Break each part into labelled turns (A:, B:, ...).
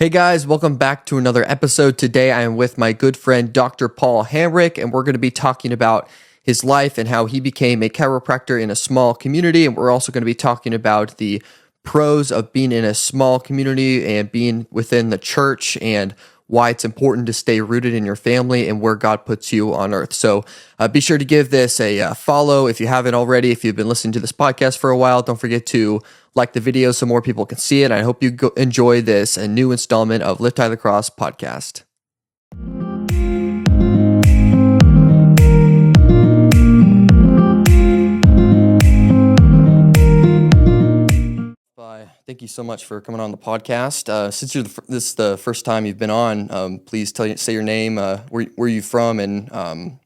A: Hey guys, welcome back to another episode. Today I am with my good friend Dr. Paul Hambrick, and we're going to be talking about his life and how he became a chiropractor in a small community. And we're also going to be talking about the pros of being in a small community and being within the church and why it's important to stay rooted in your family and where God puts you on earth. So be sure to give this a follow if you haven't already. If you've been listening to this podcast for a while, don't forget to like the video so more people can see it. I hope you enjoy this a new installment of Lift High the Cross podcast. Thank you so much for coming on the podcast. Since this is the first time you've been on, please say your name, where you're from, and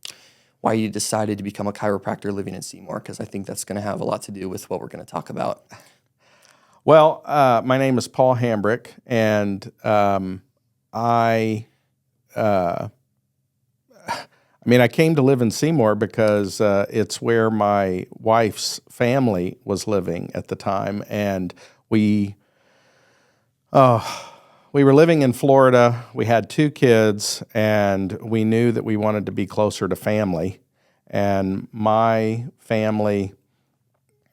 A: why you decided to become a chiropractor living in Seymour, because I think that's going to have a lot to do with what we're going to talk about.
B: Well, my name is Paul Hambrick, and I came to live in Seymour because it's where my wife's family was living at the time, and we were living in Florida. We had 2 kids, and we knew that we wanted to be closer to family. And my family,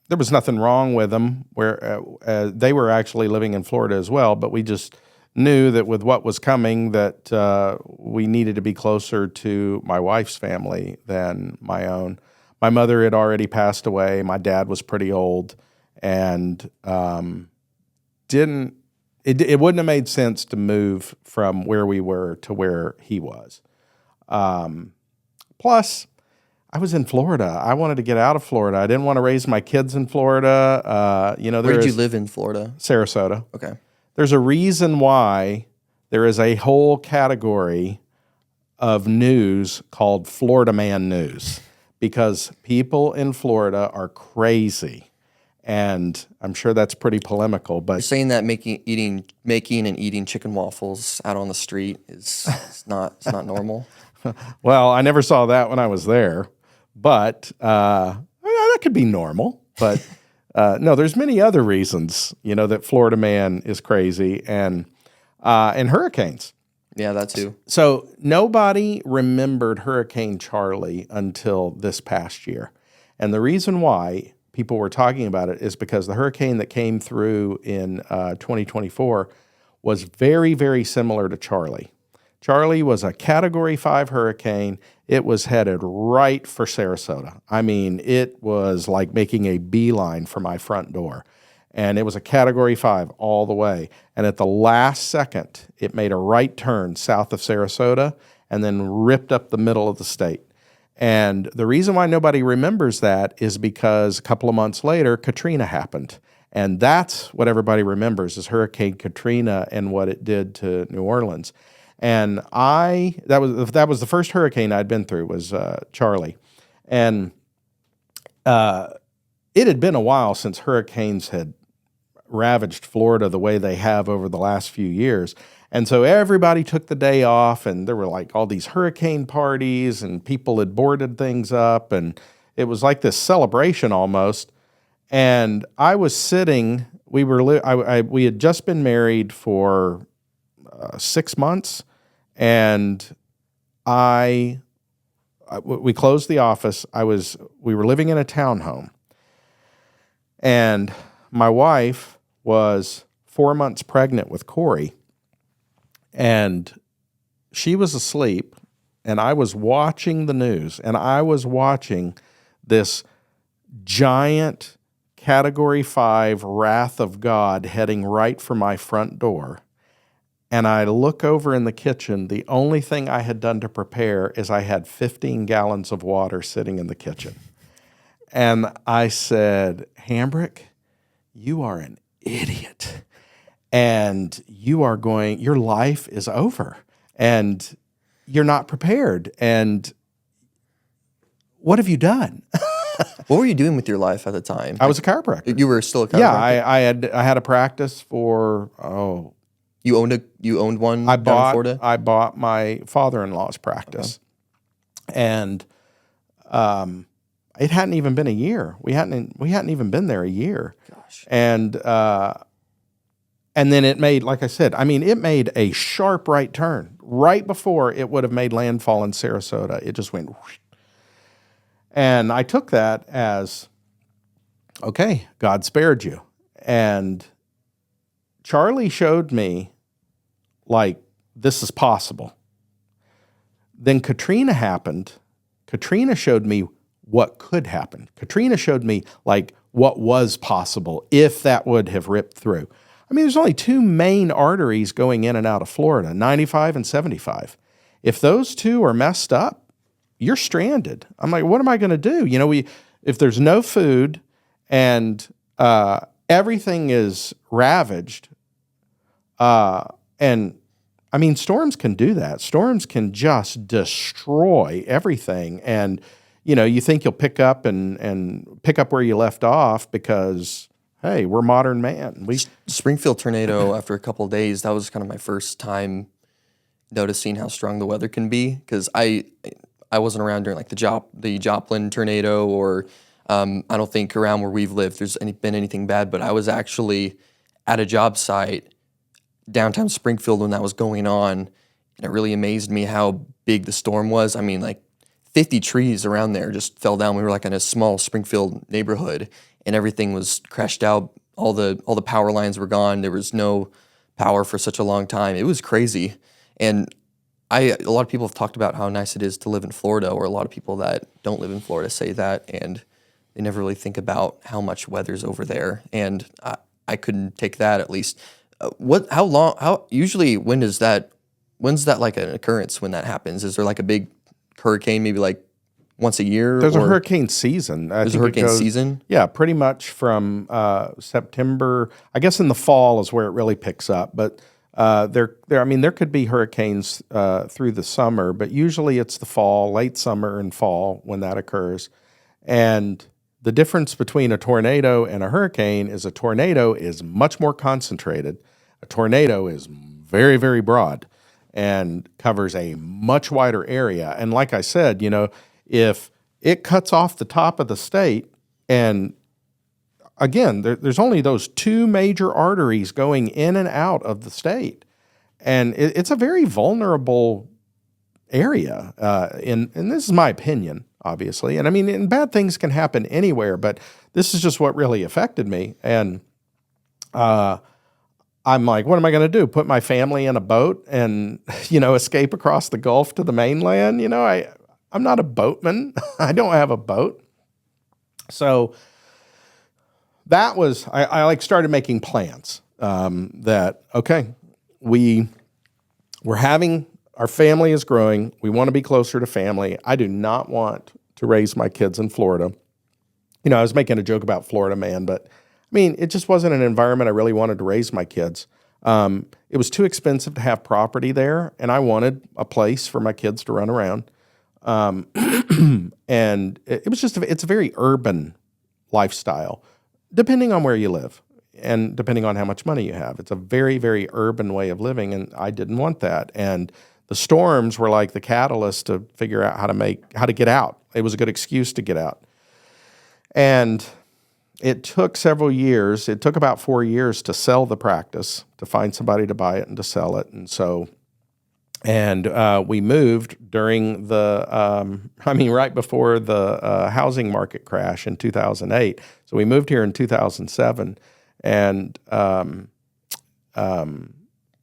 B: there was nothing wrong with them. They were actually living in Florida as well, but we just knew that with what was coming that we needed to be closer to my wife's family than my own. My mother had already passed away. My dad was pretty old, and it wouldn't have made sense to move from where we were to where he was. Plus, I was in Florida. I wanted to get out of Florida. I didn't want to raise my kids in Florida.
A: Where did you live in Florida?
B: Sarasota.
A: Okay.
B: There's a reason why there is a whole category of news called Florida Man News, because people in Florida are crazy. And I'm sure that's pretty polemical, but
A: You're saying that making and eating chicken waffles out on the street is not normal.
B: Well, I never saw that when I was there, but that could be normal. But no, there's many other reasons, that Florida man is crazy, and hurricanes.
A: Yeah, that too.
B: So nobody remembered Hurricane Charlie until this past year, and the reason why people were talking about it is because the hurricane that came through in 2024 was very, very similar to Charlie. Charlie was a Category 5 hurricane. It was headed right for Sarasota. I mean, it was like making a beeline for my front door. And it was a Category 5 all the way. And at the last second, it made a right turn south of Sarasota and then ripped up the middle of the state. And the reason why nobody remembers that is because a couple of months later, Katrina happened. And that's what everybody remembers, is Hurricane Katrina and what it did to New Orleans. And that was the first hurricane I'd been through, was Charlie. And it had been a while since hurricanes had ravaged Florida the way they have over the last few years. And so everybody took the day off, and there were like all these hurricane parties, and people had boarded things up, and it was like this celebration almost. And I was sitting, we had just been married for 6 months, and we closed the office. We were living in a townhome, and my wife was 4 months pregnant with Corey, and she was asleep, and I was watching the news, and I was watching this giant Category 5 wrath of God heading right for my front door. And I look over in the kitchen. The only thing I had done to prepare is I had 15 gallons of water sitting in the kitchen. And I said, Hambrick, you are an idiot. And your life is over. And you're not prepared. And what have you done?
A: What were you doing with your life at the time?
B: I was a chiropractor.
A: You were still a chiropractor?
B: Yeah, I had a practice for,
A: You owned one down in Florida?
B: I bought my father-in-law's practice. Okay. And it hadn't even been a year. We hadn't even been there a year.
A: Gosh.
B: And And then it made, like I said, it made a sharp right turn right before it would have made landfall in Sarasota. It just went whoosh. And I took that as, okay, God spared you. And Charlie showed me, like, this is possible. Then Katrina happened. Katrina showed me what could happen. Katrina showed me, like, what was possible if that would have ripped through. There's only two main arteries going in and out of Florida, 95 and 75. If those two are messed up, you're stranded. I'm like, what am I going to do? If there's no food and everything is ravaged, and storms can do that. Storms can just destroy everything. And, you think you'll pick up and pick up where you left off because, hey, we're modern man.
A: Springfield tornado, after a couple of days, that was kind of my first time noticing how strong the weather can be, because I wasn't around during like the Joplin tornado, or I don't think around where we've lived there's been anything bad, but I was actually at a job site downtown Springfield when that was going on, and it really amazed me how big the storm was. Like 50 trees around there just fell down. We were like in a small Springfield neighborhood, and everything was crashed out. All the power lines were gone. There was no power for such a long time. It was crazy. And a lot of people have talked about how nice it is to live in Florida, or a lot of people that don't live in Florida say that, and they never really think about how much weather's over there. And I couldn't take that, at least. Usually when's that like an occurrence when that happens? Is there like a big hurricane, maybe like once a year?
B: There's a hurricane season.
A: There's a hurricane season?
B: Yeah, pretty much from September. I guess in the fall is where it really picks up. But there could be hurricanes through the summer, but usually it's the fall, late summer and fall when that occurs. And the difference between a tornado and a hurricane is a tornado is much more concentrated. A tornado is very, very broad and covers a much wider area. And like I said, if it cuts off the top of the state, and again, there's only those two major arteries going in and out of the state, and it's a very vulnerable area. And this is my opinion, obviously. And bad things can happen anywhere, but this is just what really affected me. And I'm like, what am I going to do? Put my family in a boat and, escape across the Gulf to the mainland? I'm not a boatman. I don't have a boat. So that was, I started making plans that, okay, our family is growing. We want to be closer to family. I do not want to raise my kids in Florida. I was making a joke about Florida man, but it just wasn't an environment I really wanted to raise my kids. It was too expensive to have property there, and I wanted a place for my kids to run around. And it was it's a very urban lifestyle, depending on where you live and depending on how much money you have. It's a very, very urban way of living, and I didn't want that. And the storms were like the catalyst to figure out how to get out. It was a good excuse to get out. And it took several years. It took about 4 years to sell the practice, to find somebody to buy it and to sell it. And we moved during right before the housing market crash in 2008. So we moved here in 2007, and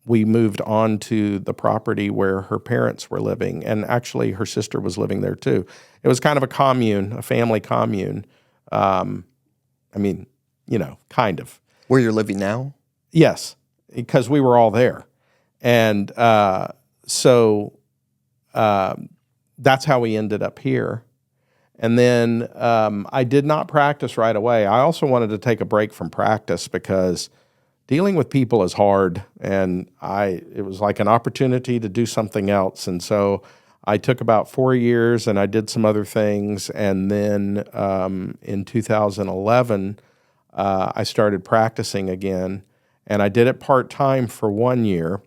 B: we moved on to the property where her parents were living, and actually her sister was living there too. It was kind of a commune, a family commune. Kind of.
A: Where you're living now?
B: Yes, because we were all there. And so that's how we ended up here. And then I did not practice right away. I also wanted to take a break from practice because dealing with people is hard, and it was like an opportunity to do something else. And so I took about 4 years, and I did some other things. And then in 2011, I started practicing again, and I did it part-time for 1 year.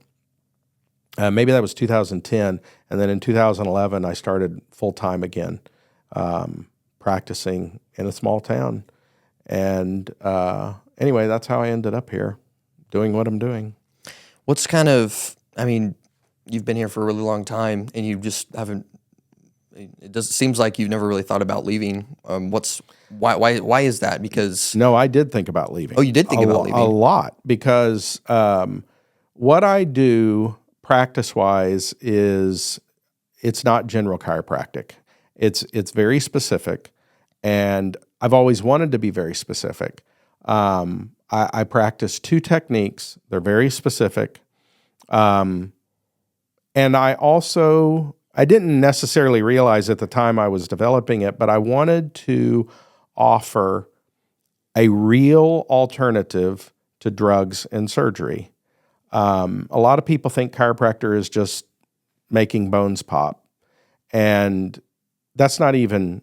B: Maybe that was 2010. And then in 2011, I started full-time again, practicing in a small town. And anyway, that's how I ended up here. doing what I'm doing.
A: What's kind of, I mean, you've been here for a really long time and you just haven't, seems like you've never really thought about leaving. Why is that? Because,
B: No, I did think about leaving.
A: oh, you did think about leaving?
B: A lot, because what I do practice-wise is it's not general chiropractic. It's very specific, and I've always wanted to be very specific. I practice 2 techniques. They're very specific. And I didn't necessarily realize at the time I was developing it, but I wanted to offer a real alternative to drugs and surgery. A lot of people think chiropractor is just making bones pop, and that's not even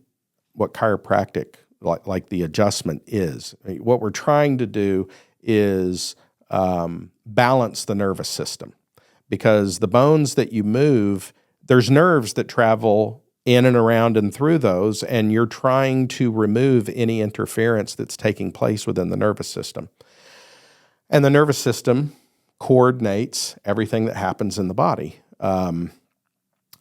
B: what chiropractic, like the adjustment is. What we're trying to do is balance the nervous system, because the bones that you move, there's nerves that travel in and around and through those, and you're trying to remove any interference that's taking place within the nervous system. And the nervous system coordinates everything that happens in the body.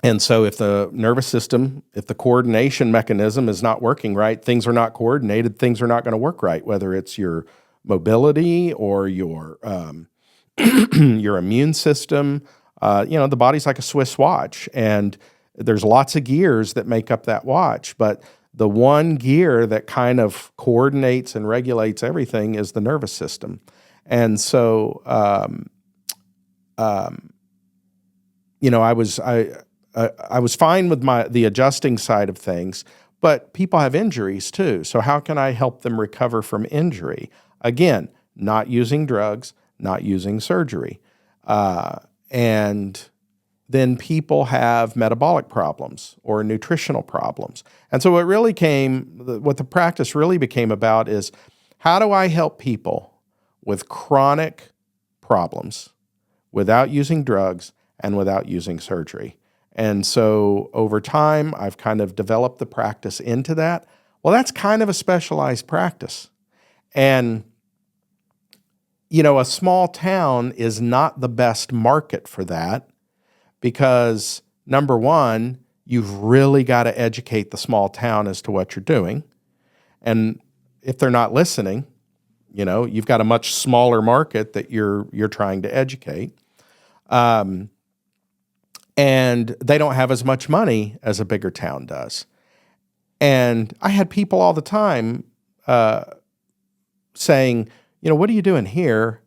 B: And so if the nervous system, if the coordination mechanism is not working right, things are not coordinated, things are not going to work right, whether it's your mobility or your your immune system. The body's like a Swiss watch, and there's lots of gears that make up that watch, but the one gear that kind of coordinates and regulates everything is the nervous system. And so, I was fine with the adjusting side of things, but people have injuries too. So how can I help them recover from injury? Again, not using drugs, not using surgery. And then people have metabolic problems or nutritional problems. And so what the practice really became about is, how do I help people with chronic problems without using drugs and without using surgery? And so over time, I've kind of developed the practice into that. Well, that's kind of a specialized practice. And, a small town is not the best market for that, because number one, you've really got to educate the small town as to what you're doing. And if they're not listening, you've got a much smaller market that you're trying to educate. And they don't have as much money as a bigger town does. And I had people all the time saying, what are you doing here?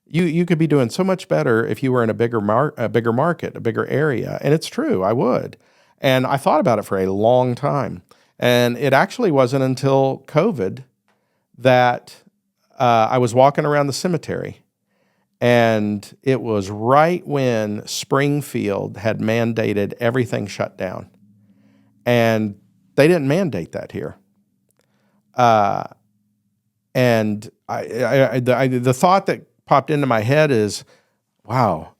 B: You could be doing so much better if you were in a bigger market, a bigger area. And it's true, I would. And I thought about it for a long time. And it actually wasn't until COVID that I was walking around the cemetery. And it was right when Springfield had mandated everything shut down. And they didn't mandate that here. And the thought that popped into my head is, wow,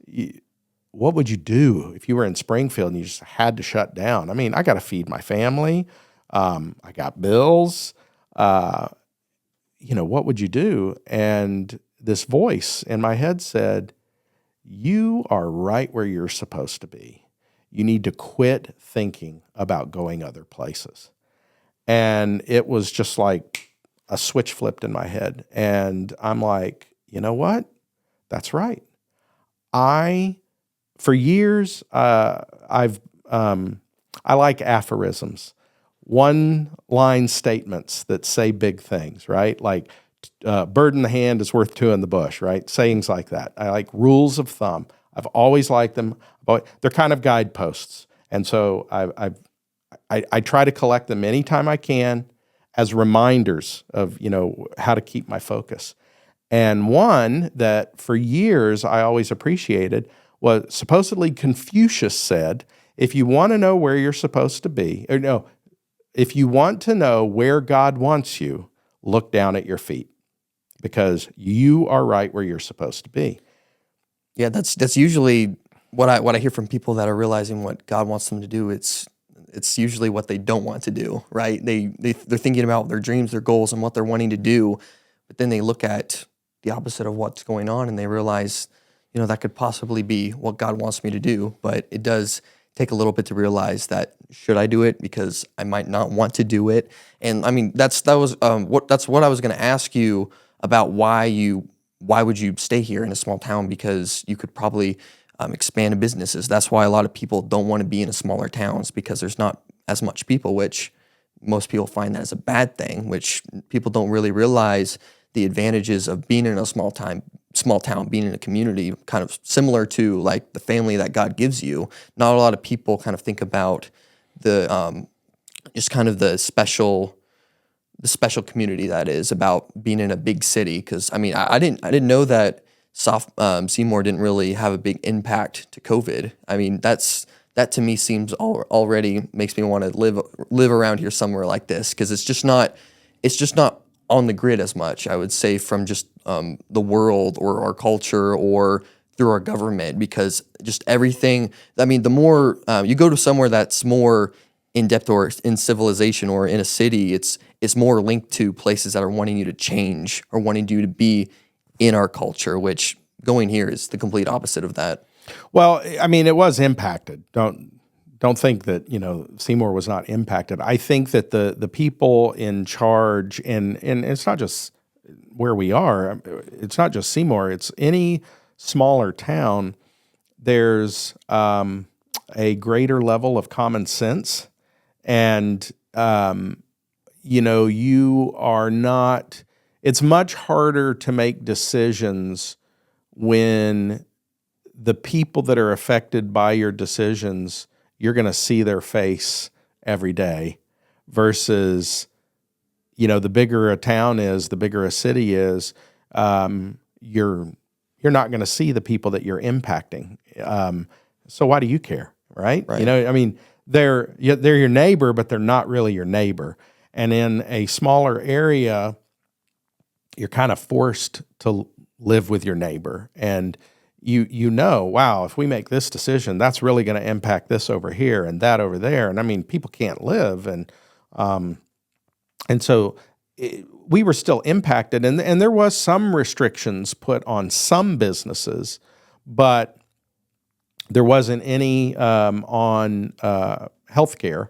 B: what would you do if you were in Springfield and you just had to shut down? I mean, I got to feed my family. I got bills. What would you do? And this voice in my head said, you are right where you're supposed to be. You need to quit thinking about going other places. And it was just like a switch flipped in my head. And I'm like, you know what? That's right. For years, I like aphorisms, one-line statements that say big things, right? Like, bird in the hand is worth two in the bush, right? Sayings like that. I like rules of thumb. I've always liked them. They're kind of guideposts. And so I try to collect them anytime I can as reminders of, how to keep my focus. And one that for years I always appreciated was, supposedly Confucius said, if you want to know where you're supposed to be, if you want to know where God wants you, look down at your feet, because you are right where you're supposed to be.
A: Yeah, that's usually what I hear from people that are realizing what God wants them to do. It's usually what they don't want to do, right? They're thinking about their dreams, their goals, and what they're wanting to do, but then they look at the opposite of what's going on, and they realize, that could possibly be what God wants me to do. But it does take a little bit to realize that, should I do it? Because I might not want to do it. And I mean, that's what I was going to ask you about, why would you stay here in a small town? Because you could probably expand businesses. That's why a lot of people don't want to be in smaller towns, because there's not as much people, which most people find that as a bad thing, which people don't really realize the advantages of being in a small town, being in a community, kind of similar to like the family that God gives you. Not a lot of people kind of think about the just kind of the special community that is about being in a big city. Because I mean, I didn't know that Seymour didn't really have a big impact to COVID. I mean, that to me seems already makes me want to live around here somewhere like this, because it's just not on the grid as much, I would say, from just the world or our culture or through our government, because just everything. I mean, the more you go to somewhere that's more in depth or in civilization or in a city, it's more linked to places that are wanting you to change or wanting you to be in our culture, which going here is the complete opposite of that.
B: Well, I mean, it was impacted. Don't think that, Seymour was not impacted. I think that the people in charge, and it's not just where we are, it's not just Seymour, it's any smaller town, there's a greater level of common sense. And, you are not, it's much harder to make decisions when the people that are affected by your decisions, you're going to see their face every day, versus, the bigger a town is, the bigger a city is, you're not going to see the people that you're impacting. So why do you care, right?
A: Right.
B: I mean, they're your neighbor, but they're not really your neighbor. And in a smaller area, you're kind of forced to live with your neighbor, and wow, if we make this decision, that's really going to impact this over here and that over there. And I mean, people can't live. And so we were still impacted, and there was some restrictions put on some businesses, but there wasn't any on healthcare.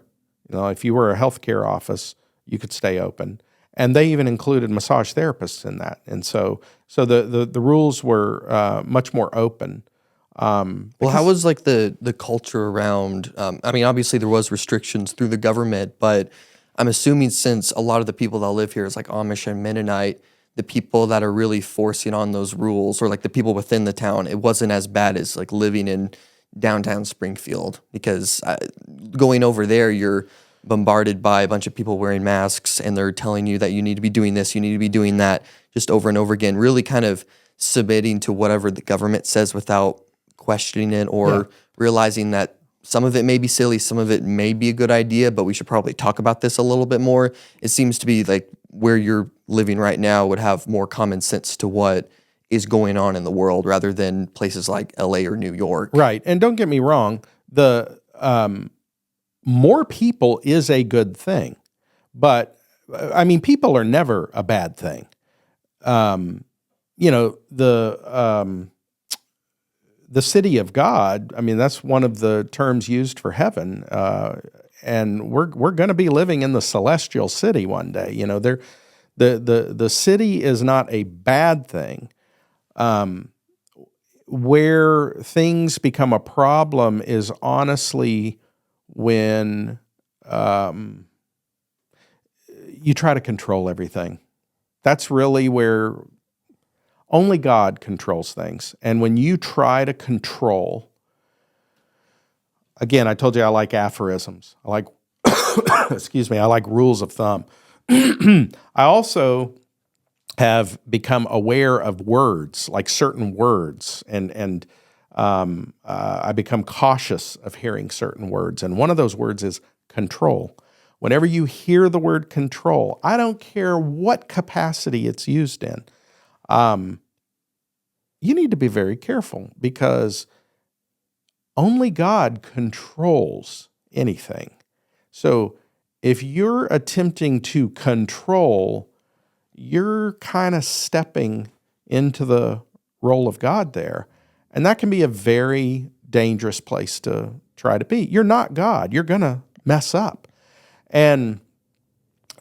B: If you were a healthcare office, you could stay open. And they even included massage therapists in that. And so the rules were much more open.
A: Well, how was like the culture around? I mean, obviously there was restrictions through the government, but I'm assuming since a lot of the people that live here is like Amish and Mennonite, the people that are really forcing on those rules, or like the people within the town, it wasn't as bad as like living in downtown Springfield, because going over there, you're bombarded by a bunch of people wearing masks, and they're telling you that you need to be doing this, you need to be doing that, just over and over again, really kind of submitting to whatever the government says without questioning it, or realizing that some of it may be silly, some of it may be a good idea, but we should probably talk about this a little bit more. It seems to be like where you're living right now would have more common sense to what is going on in the world, rather than places like LA or New York.
B: Right. And don't get me wrong, the more people is a good thing, but I mean, people are never a bad thing. The city of God, I mean, that's one of the terms used for heaven, and we're going to be living in the celestial city one day. The city is not a bad thing. Where things become a problem is honestly when you try to control everything. That's really where only God controls things. And when you try to control, again, I told you I like aphorisms. I like, I like rules of thumb. I also have become aware of words, like certain words, and I become cautious of hearing certain words. And one of those words is control. Whenever you hear the word control, I don't care what capacity it's used in, you need to be very careful, because only God controls anything. So if you're attempting to control, you're kind of stepping into the role of God there. And that can be a very dangerous place to try to be. You're not God. You're going to mess up. And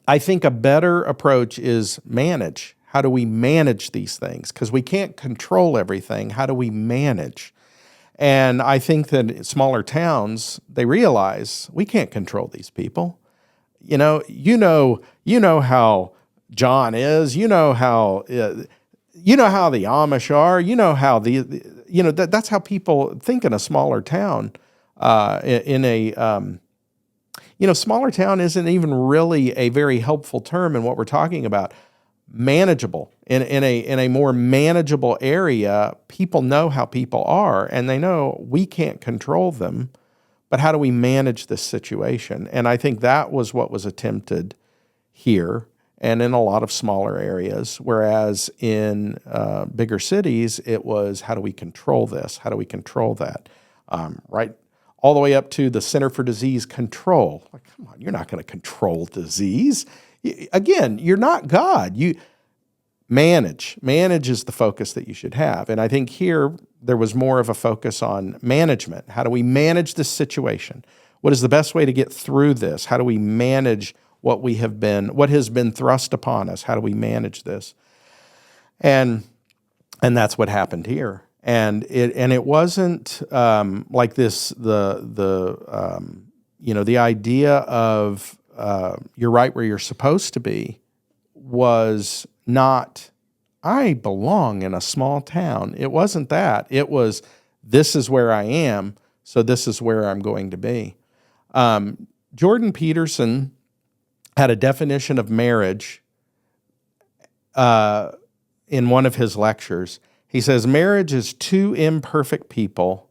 B: I think a better approach is manage. How do we manage these things? Because we can't control everything. How do we manage? And I think that smaller towns, they realize we can't control these people. You know how John is. You know how the Amish are. You know how that's how people think in a smaller town. Smaller town isn't even really a very helpful term in what we're talking about. Manageable. In a more manageable area, people know how people are, and they know we can't control them, but how do we manage this situation? And I think that was what was attempted here and in a lot of smaller areas, whereas in bigger cities, it was how do we control this? How do we control that? Right? All the way up to the Center for Disease Control. Like, come on, you're not going to control disease. Again, you're not God. You manage. Manage is the focus that you should have. And I think here there was more of a focus on management. How do we manage this situation? What is the best way to get through this? How do we manage what has been thrust upon us? How do we manage this? And that's what happened here. And it wasn't like this. The idea of you're right where you're supposed to be was not, I belong in a small town. It wasn't that. It was, this is where I am, so this is where I'm going to be. Jordan Peterson had a definition of marriage in one of his lectures. He says, marriage is two imperfect people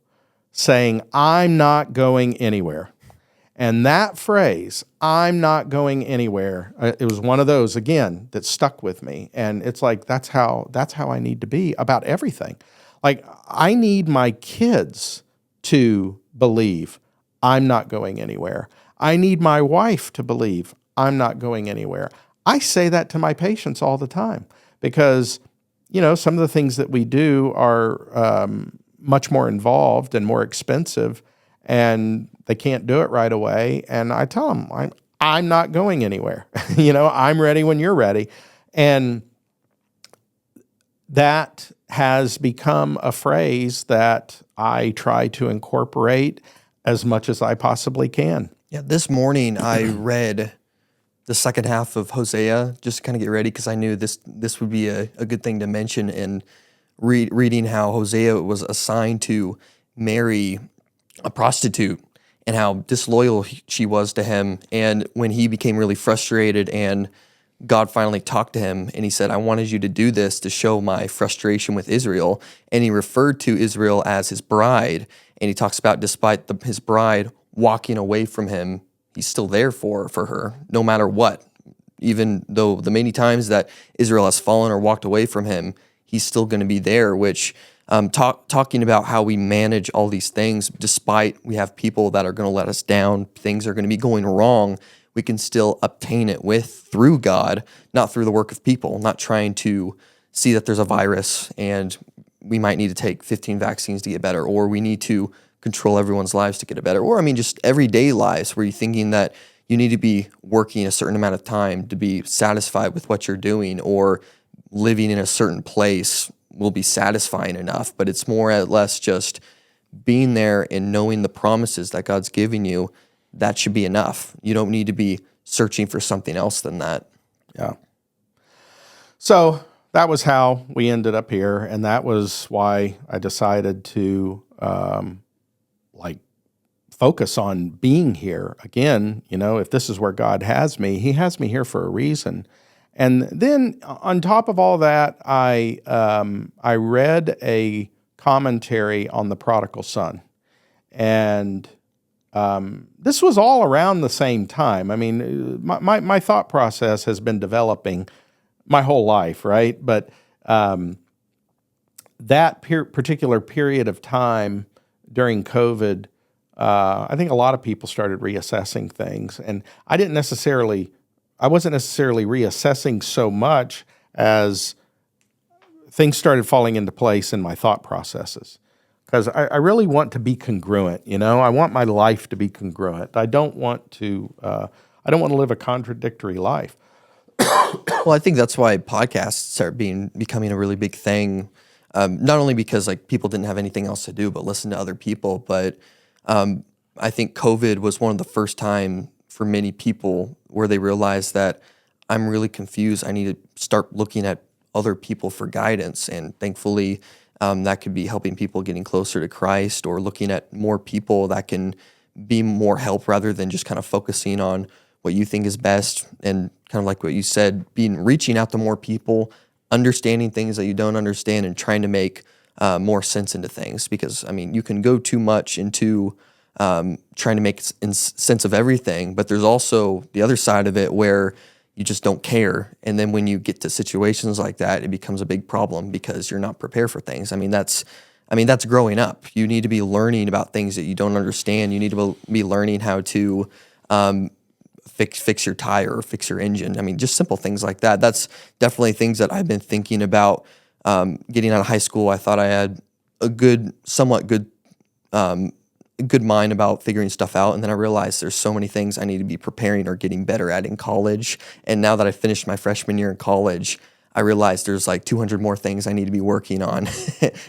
B: saying, I'm not going anywhere. And that phrase, I'm not going anywhere, it was one of those, again, that stuck with me. And it's like, that's how I need to be about everything. Like, I need my kids to believe I'm not going anywhere. I need my wife to believe I'm not going anywhere. I say that to my patients all the time because, some of the things that we do are much more involved and more expensive, and they can't do it right away. And I tell them, I'm not going anywhere. I'm ready when you're ready. And that has become a phrase that I try to incorporate as much as I possibly can.
A: Yeah, this morning I read the second half of Hosea just to kind of get ready because I knew this would be a good thing to mention, and reading how Hosea was assigned to marry a prostitute and how disloyal she was to him. And when he became really frustrated and God finally talked to him and he said, I wanted you to do this to show my frustration with Israel. And he referred to Israel as his bride. And he talks about despite his bride walking away from him, he's still there for her, no matter what. Even though the many times that Israel has fallen or walked away from him, he's still going to be there, which talking about how we manage all these things, despite we have people that are going to let us down, things are going to be going wrong, we can still obtain it through God, not through the work of people, not trying to see that there's a virus and we might need to take 15 vaccines to get better, or we need to control everyone's lives to get it better, or just everyday lives where you're thinking that you need to be working a certain amount of time to be satisfied with what you're doing, or living in a certain place will be satisfying enough. But it's more or less just being there and knowing the promises that God's giving you. That should be enough. You don't need to be searching for something else than that.
B: Yeah. So that was how we ended up here, and that was why I decided to focus on being here. Again, if this is where God has me, He has me here for a reason. And then on top of all that, I read a commentary on the prodigal son. And this was all around the same time. I mean, my thought process has been developing my whole life, right? But that particular period of time during COVID, I think a lot of people started reassessing things. And I wasn't necessarily reassessing so much as things started falling into place in my thought processes. Because I really want to be congruent, I want my life to be congruent. I don't want to live a contradictory life.
A: Well, I think that's why podcasts are becoming a really big thing. Not only because like people didn't have anything else to do but listen to other people, but I think COVID was one of the first time for many people where they realized that I'm really confused. I need to start looking at other people for guidance, and thankfully, that could be helping people getting closer to Christ, or looking at more people that can be more help rather than just kind of focusing on what you think is best. And kind of like what you said, reaching out to more people, understanding things that you don't understand, and trying to make more sense into things. Because I mean, you can go too much into trying to make sense of everything, but there's also the other side of it where you just don't care. And then when you get to situations like that, it becomes a big problem because you're not prepared for things. I mean, that's growing up. You need to be learning about things that you don't understand. You need to be learning how to fix your tire or fix your engine. I mean, just simple things like that. That's definitely things that I've been thinking about getting out of high school. I thought I had a somewhat good mind about figuring stuff out. And then I realized there's so many things I need to be preparing or getting better at in college. And now that I finished my freshman year in college, I realized there's like 200 more things I need to be working on.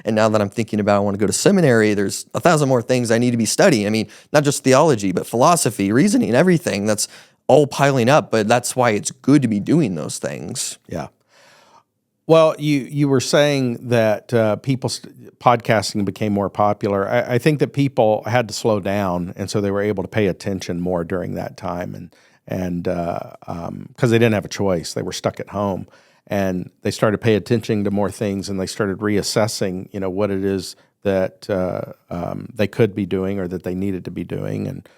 A: And now that I'm thinking about I want to go to seminary, there's 1,000 more things I need to be studying. I mean, not just theology, but philosophy, reasoning, everything. That's all piling up. But that's why it's good to be doing those things.
B: Yeah. Well, you were saying that podcasting became more popular. I think that people had to slow down, and so they were able to pay attention more during that time, and because they didn't have a choice, they were stuck at home, and they started to pay attention to more things, and they started reassessing, what it is that they could be doing or that they needed to be doing, and.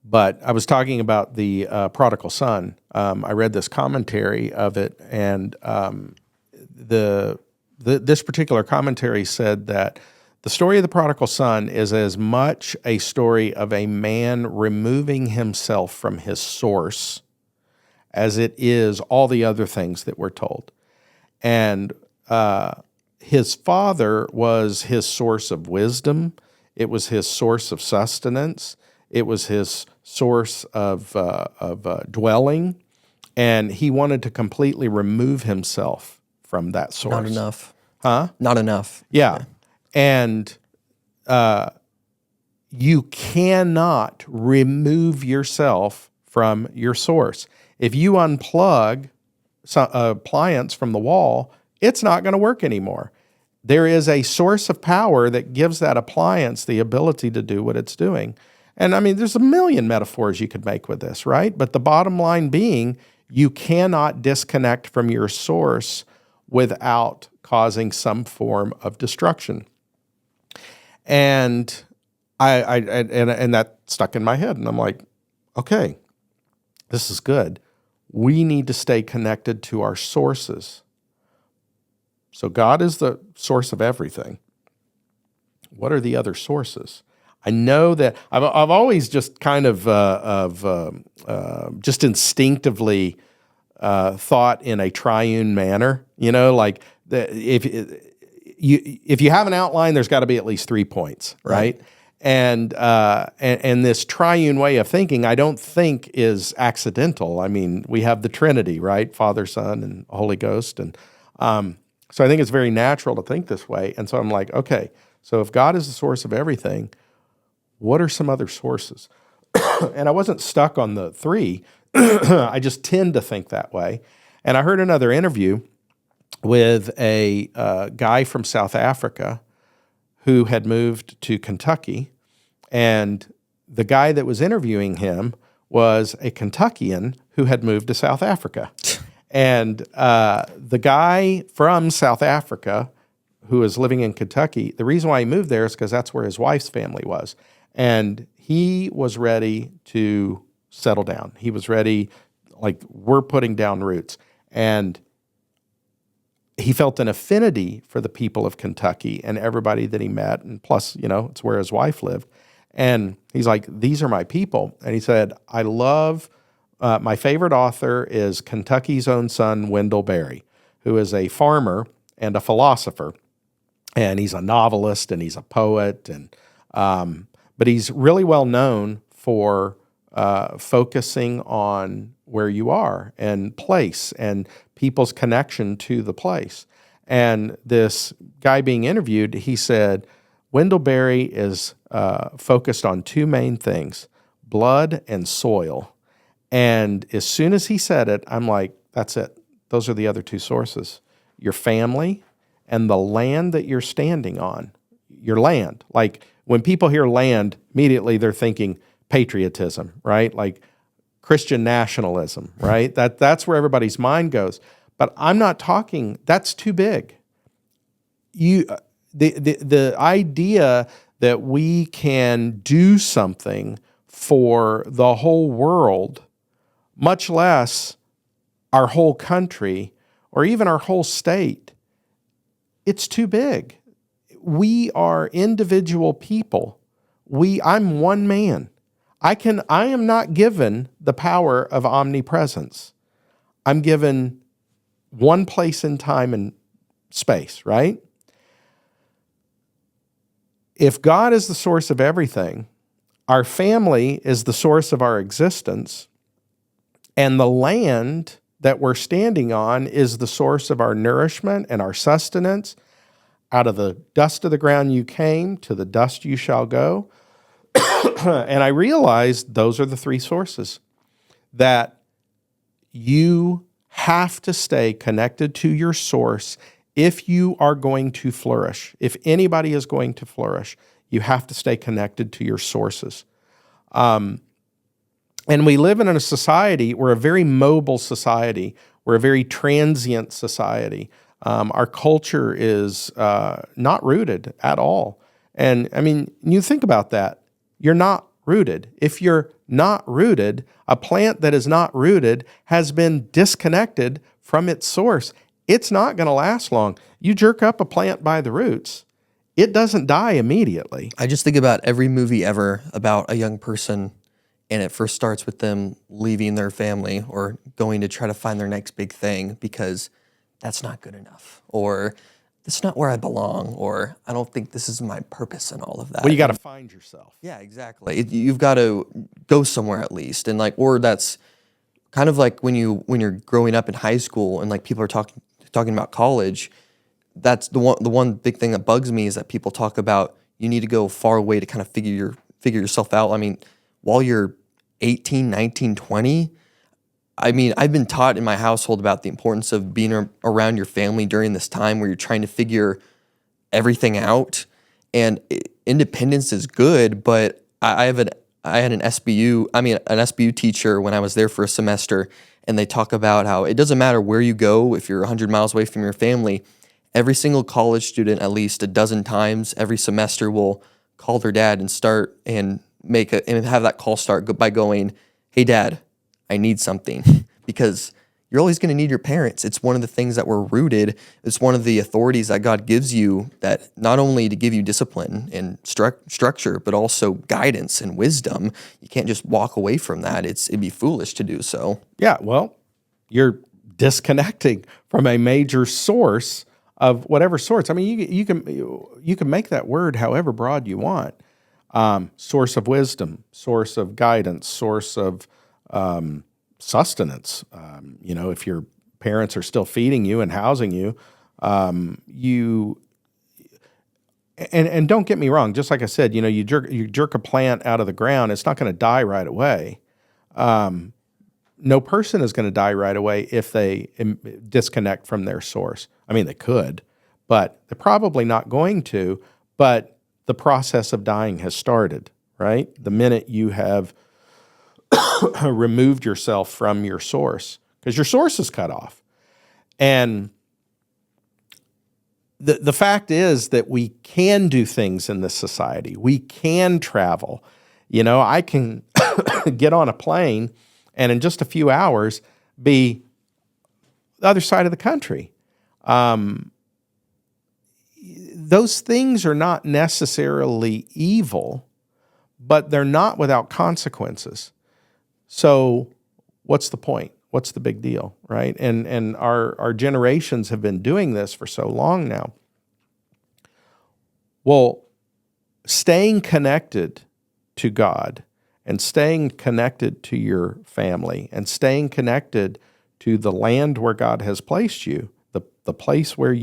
B: But I was talking about the prodigal son. I read this commentary of it, and this particular commentary said that the story of the prodigal son is as much a story of a man removing himself from his source as it is all the other things that we're told. And his father was his source of wisdom. It was his source of sustenance. It was his source of dwelling, and he wanted to completely remove himself from that source.
A: Not enough.
B: Huh?
A: Not enough.
B: Yeah. And you cannot remove yourself from your source. If you unplug some appliance from the wall, it's not going to work anymore. There is a source of power that gives that appliance the ability to do what it's doing. And I mean, there's a million metaphors you could make with this, right? But the bottom line being, you cannot disconnect from your source without causing some form of destruction. And and that stuck in my head, and I'm like, okay, this is good. We need to stay connected to our sources. So God is the source of everything. What are the other sources? I know that I've always just kind of just instinctively thought in a triune manner. Like if you have an outline, there's got to be at least 3 points, right? And this triune way of thinking, I don't think is accidental. I mean, we have the Trinity, right? Father, Son, and Holy Ghost, and so I think it's very natural to think this way. And so I'm like, okay, so if God is the source of everything, what are some other sources? And I wasn't stuck on the 3. I just tend to think that way. And I heard another interview with a guy from South Africa who had moved to Kentucky. And the guy that was interviewing him was a Kentuckian who had moved to South Africa. And the guy from South Africa who was living in Kentucky, the reason why he moved there is because that's where his wife's family was. And he was ready to settle down. He was ready, like, we're putting down roots. And he felt an affinity for the people of Kentucky and everybody that he met. And plus, it's where his wife lived. And he's like, these are my people. And he said, I love, my favorite author is Kentucky's Own Son, Wendell Berry. who is a farmer and a philosopher. And he's a novelist and he's a poet, but he's really well known for focusing on where you are and place and people's connection to the place. And this guy being interviewed, he said, Wendell Berry is focused on two main things, blood and soil. And as soon as he said it, I'm like, that's it. Those are the other two sources. Your family and the land that you're standing on, your land. Like when people hear land, immediately they're thinking patriotism, right? Like Christian nationalism, right? That's where everybody's mind goes. But I'm not talking, that's too big. The idea that we can do something for the whole world, much less our whole country or even our whole state, it's too big. We are individual people. I'm one man. I am not given the power of omnipresence. I'm given one place in time and space, right? If God is the source of everything, our family is the source of our existence, and the land that we're standing on is the source of our nourishment and our sustenance. Out of the dust of the ground you came, to the dust you shall go. And I realized those are the three sources, that you have to stay connected to your source if you are going to flourish. If anybody is going to flourish, you have to stay connected to your sources. And we live in a society, we're a very mobile society. We're a very transient society. Our culture is not rooted at all. And I mean, you think about that. You're not rooted. If you're not rooted, a plant that is not rooted has been disconnected from its source. It's not going to last long. You jerk up a plant by the roots, it doesn't die immediately.
A: I just think about every movie ever about a young person, and it first starts with them leaving their family or going to try to find their next big thing because that's not good enough, or this is not where I belong, or I don't think this is my purpose and all of that.
B: Well, you got to find yourself.
A: Yeah, exactly. You've got to go somewhere at least, and like, or that's kind of like when you're growing up in high school and like people are talking about college. That's the one big thing that bugs me is that people talk about you need to go far away to kind of figure yourself out. I mean, while you're 18, 19, 20, I mean, I've been taught in my household about the importance of being around your family during this time where you're trying to figure everything out. And independence is good, but I had an SBU teacher when I was there for a semester, and they talk about how it doesn't matter where you go if you're 100 miles away from your family. Every single college student, at least a dozen times every semester, will call their dad and start and have that call start by going, "Hey, Dad, I need something," because you're always going to need your parents. It's one of the things that we're rooted. It's one of the authorities that God gives you, that not only to give you discipline and structure, but also guidance and wisdom. You can't just walk away from that. It'd be foolish to do so.
B: Yeah, well, you're disconnecting from a major source of whatever sorts. I mean, you can make that word however broad you want. Source of wisdom, source of guidance, source of sustenance. If your parents are still feeding you and housing you, and don't get me wrong. Just like I said, you jerk a plant out of the ground, it's not going to die right away. No person is going to die right away if they disconnect from their source. I mean, they could, but they're probably not going to. But the process of dying has started, right? The minute you have removed yourself from your source, because your source is cut off. And the fact is that we can do things in this society. We can travel. I can get on a plane and in just a few hours be the other side of the country. Those things are not necessarily evil, but they're not without consequences. So what's the point? what's the big deal, right? And our generations have been doing this for so long now. Well, staying connected to God and staying connected to your family and staying connected to the land where God has placed you, the place where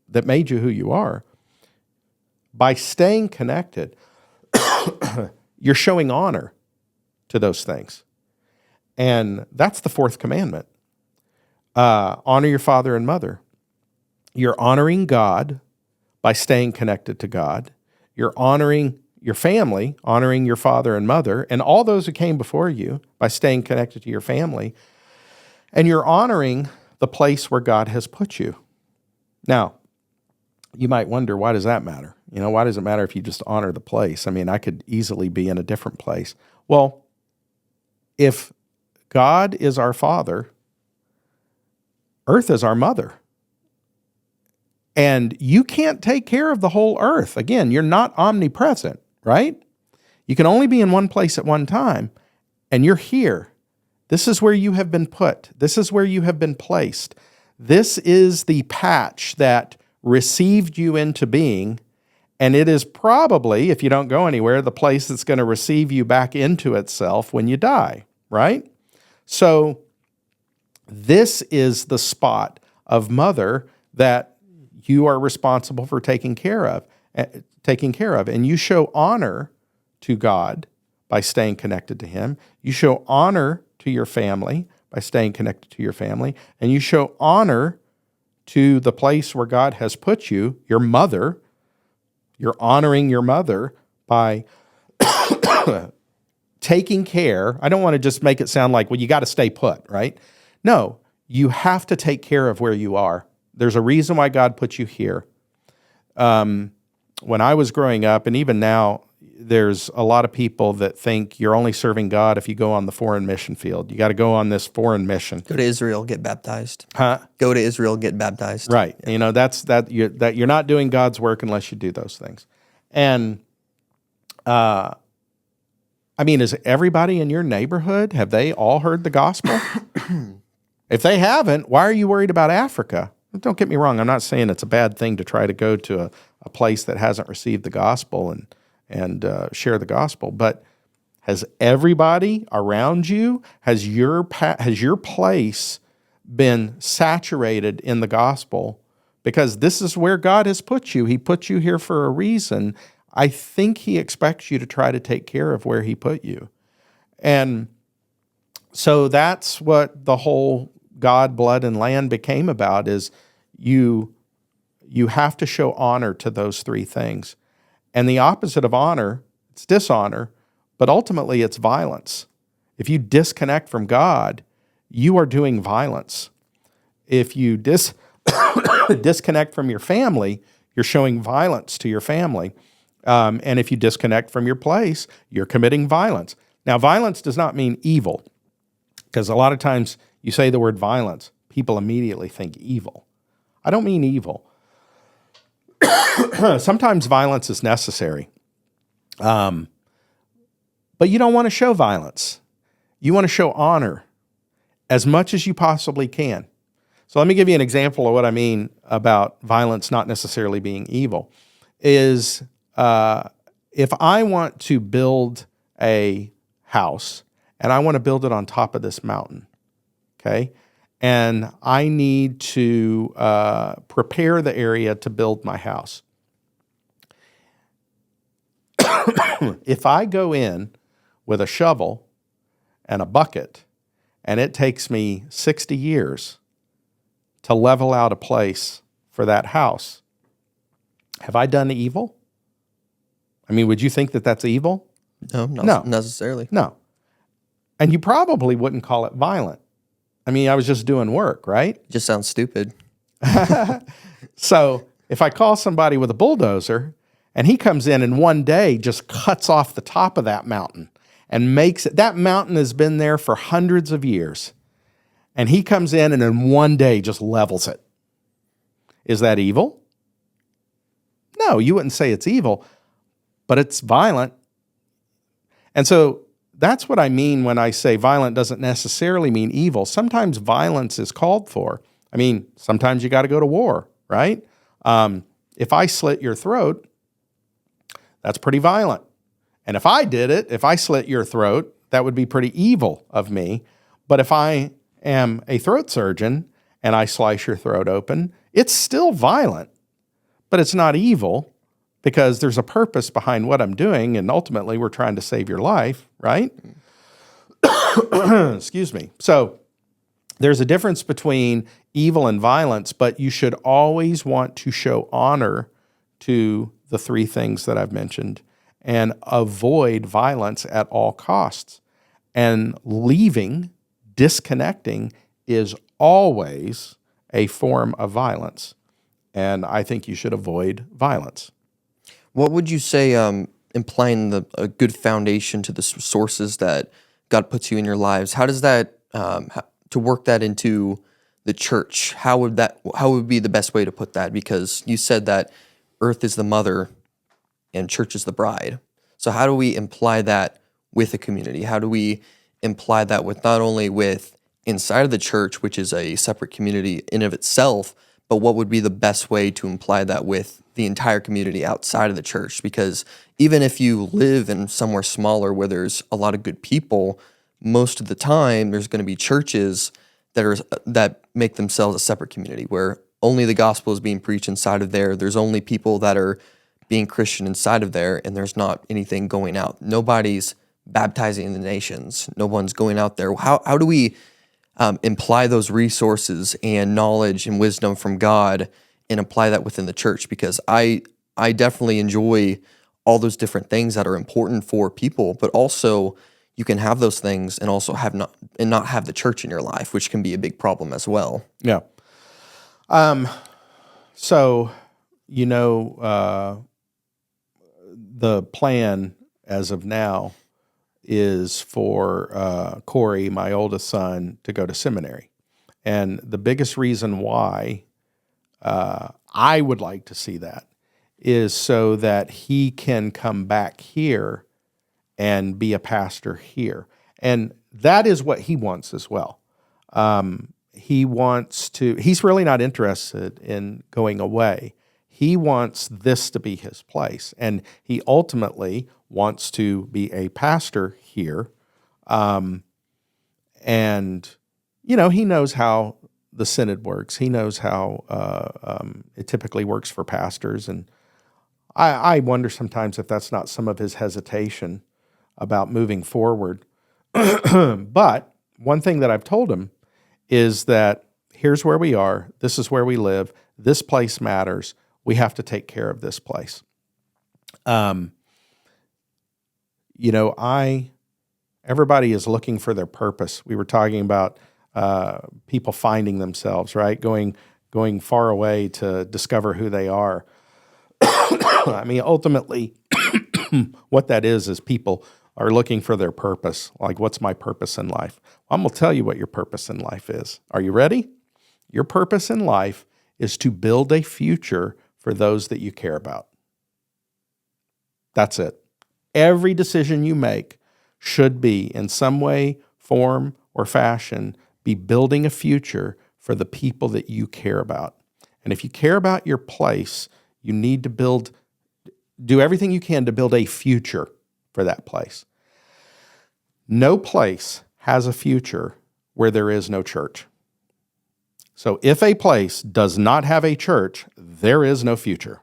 B: that made you who you are, by staying connected, you're showing honor to those things. And that's the fourth commandment. Honor your father and mother. You're honoring God by staying connected to God. You're honoring your family, honoring your father and mother, and all those who came before you by staying connected to your family. And you're honoring the place where God has put you. Now, you might wonder, why does that matter? Why does it matter if you just honor the place? I mean, I could easily be in a different place. Well, if God is our father, earth is our mother. And you can't take care of the whole earth. Again, you're not omnipresent, right? You can only be in one place at one time, and you're here. This is where you have been put. This is where you have been placed. This is the patch that received you into being, and it is probably, if you don't go anywhere, the place that's going to receive you back into itself when you die, right? So this is the spot of mother that you are responsible for taking care of. And you show honor to God by staying connected to him. You show honor to your family by staying connected to your family. And you show honor to the place where God has put you, your mother. You're honoring your mother by taking care. I don't want to just make it sound like, well, you got to stay put, right? No, you have to take care of where you are. There's a reason why God put you here. When I was growing up, and even now, there's a lot of people that think you're only serving God if you go on the foreign mission field. You got to go on this foreign mission.
A: Go to Israel, get baptized.
B: Huh?
A: Go to Israel, get baptized.
B: Right. Yeah. That you're not doing God's work unless you do those things. And is everybody in your neighborhood, have they all heard the gospel? If they haven't, why are you worried about Africa? Don't get me wrong. I'm not saying it's a bad thing to try to go to a place that hasn't received the gospel and share the gospel. But has everybody around you, has your place been saturated in the gospel? Because this is where God has put you. He put you here for a reason. I think he expects you to try to take care of where he put you. And so that's what the whole God, blood, and land became about, is you have to show honor to those three things. And the opposite of honor, it's dishonor, but ultimately it's violence. If you disconnect from God, you are doing violence. If you disconnect from your family, you're showing violence to your family. And if you disconnect from your place, you're committing violence. Now, violence does not mean evil, because a lot of times you say the word violence, people immediately think evil. I don't mean evil. Sometimes violence is necessary. But you don't want to show violence. You want to show honor as much as you possibly can. So let me give you an example of what I mean about violence not necessarily being evil. Is if I want to build a house and I want to build it on top of this mountain, okay? And I need to prepare the area to build my house. If I go in with a shovel and a bucket, and it takes me 60 years to level out a place for that house, have I done evil? I mean, would you think that that's evil?
A: No, not necessarily.
B: No. And you probably wouldn't call it violent. I mean, I was just doing work, right?
A: It just sounds stupid.
B: So if I call somebody with a bulldozer and he comes in and one day just cuts off the top of that mountain and makes it, that mountain has been there for hundreds of years, and he comes in and in one day just levels it. Is that evil? No, you wouldn't say it's evil, but it's violent. And so that's what I mean when I say violent doesn't necessarily mean evil. Sometimes violence is called for. I mean, sometimes you got to go to war, right? If I slit your throat, that's pretty violent. And if I did it, if I slit your throat, that would be pretty evil of me. But if I am a throat surgeon and I slice your throat open, it's still violent, but it's not evil because there's a purpose behind what I'm doing, and ultimately we're trying to save your life, right? Excuse me. So there's a difference between evil and violence, but you should always want to show honor to the three things that I've mentioned and avoid violence at all costs. And leaving, disconnecting, is always a form of violence. And I think you should avoid violence.
A: What would you say, implying a good foundation to the sources that God puts you in your lives? How does that, to work that into the church? How would be the best way to put that? Because you said that earth is the mother and church is the bride. So how do we imply that with a community? How do we imply that with not only with inside of the church, which is a separate community in of itself, but what would be the best way to imply that with the entire community outside of the church? Because even if you live in somewhere smaller where there's a lot of good people, most of the time there's going to be churches that make themselves a separate community where only the gospel is being preached inside of there. There's only people that are being Christian inside of there, and there's not anything going out. Nobody's baptizing the nations. No one's going out there. How do we imply those resources and knowledge and wisdom from God and apply that within the church? Because I definitely enjoy all those different things that are important for people, but also you can have those things and also not have the church in your life, which can be a big problem as well.
B: Yeah. So, the plan as of now is for Corey, my oldest son, to go to seminary. And the biggest reason why I would like to see that is so that he can come back here and be a pastor here. And that is what he wants as well. He's really not interested in going away. He wants this to be his place. And he ultimately wants to be a pastor here. And, he knows how the synod works. He knows how it typically works for pastors. And I wonder sometimes if that's not some of his hesitation about moving forward. But one thing that I've told him is that here's where we are. This is where we live. This place matters. We have to take care of this place. Everybody is looking for their purpose. We were talking about people finding themselves, right? Going far away to discover who they are. I mean, ultimately, what that is people are looking for their purpose. Like, what's my purpose in life? Well, I'm going to tell you what your purpose in life is. Are you ready? Your purpose in life is to build a future for those that you care about. That's it. Every decision you make should be, in some way, form, or fashion, be building a future for the people that you care about. And if you care about your place, you need to do everything you can to build a future for that place. No place has a future where there is no church. So if a place does not have a church, there is no future,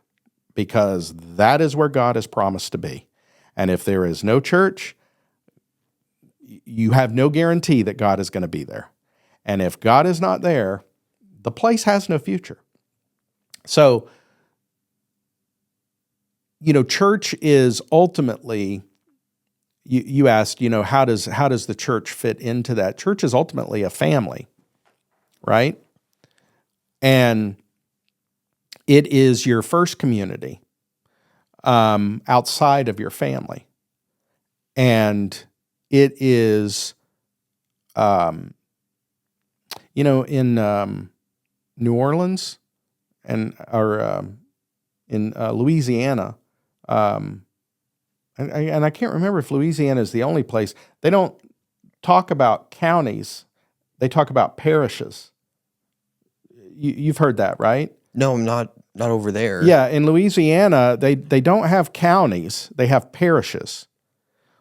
B: because that is where God has promised to be. And if there is no church, you have no guarantee that God is going to be there. And if God is not there, the place has no future. So, church is ultimately, you asked, how does the church fit into that? Church is ultimately a family, right? And it is your first community outside of your family. And it is, in New Orleans or in Louisiana, and I can't remember if Louisiana is the only place, they don't talk about counties, they talk about parishes. You've heard that, right?
A: No, I'm not over there.
B: Yeah, in Louisiana, they don't have counties, they have parishes.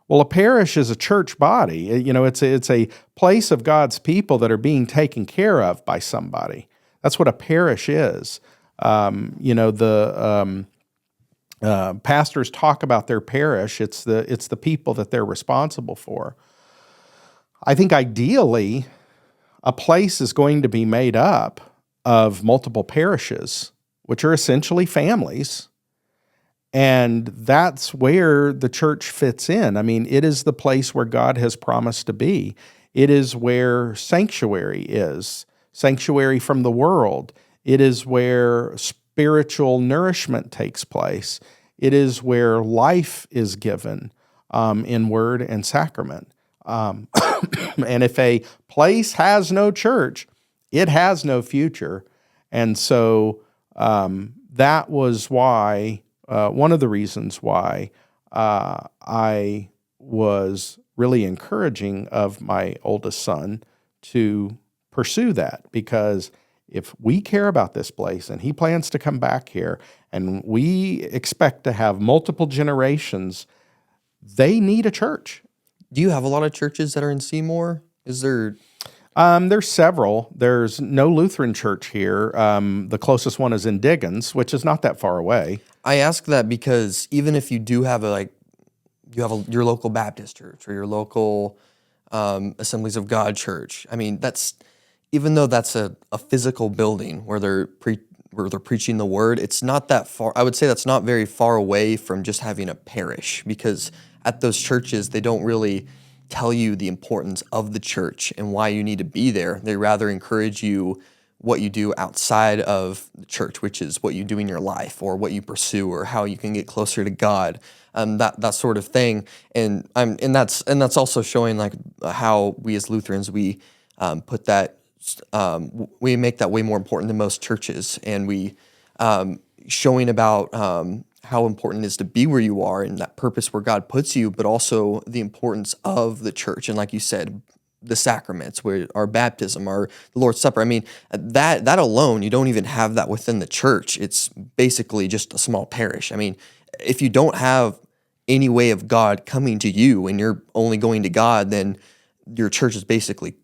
B: Well, a parish is a church body. It's a place of God's people that are being taken care of by somebody. That's what a parish is. Pastors talk about their parish. It's the people that they're responsible for. I think ideally, a place is going to be made up of multiple parishes, which are essentially families. And that's where the church fits in. I mean, it is the place where God has promised to be. It is where sanctuary is, sanctuary from the world. It is where spiritual nourishment takes place. It is where life is given in word and sacrament. And if a place has no church, it has no future. And so that was why, one of the reasons why I was really encouraging of my oldest son to pursue that, because if we care about this place and he plans to come back here and we expect to have multiple generations, they need a church.
A: Do you have a lot of churches that are in Seymour? Is there?
B: There's several. There's no Lutheran church here. The closest one is in Diggins, which is not that far away.
A: I ask that because even if you do have your local Baptist church or your local Assemblies of God church, I mean, even though that's a physical building where they're preaching the word, it's not that far. I would say that's not very far away from just having a parish, because at those churches, they don't really tell you the importance of the church and why you need to be there. They rather encourage you what you do outside of the church, which is what you do in your life or what you pursue or how you can get closer to God, that sort of thing. And that's also showing like how we as Lutherans, we put that, we make that way more important than most churches, and we showing about how important it is to be where you are and that purpose where God puts you, but also the importance of the church. And like you said, the sacraments, where our baptism, the Lord's Supper. I mean, that alone, you don't even have that within the church. It's basically just a small parish. I mean, if you don't have any way of God coming to you and you're only going to God, then your church is basically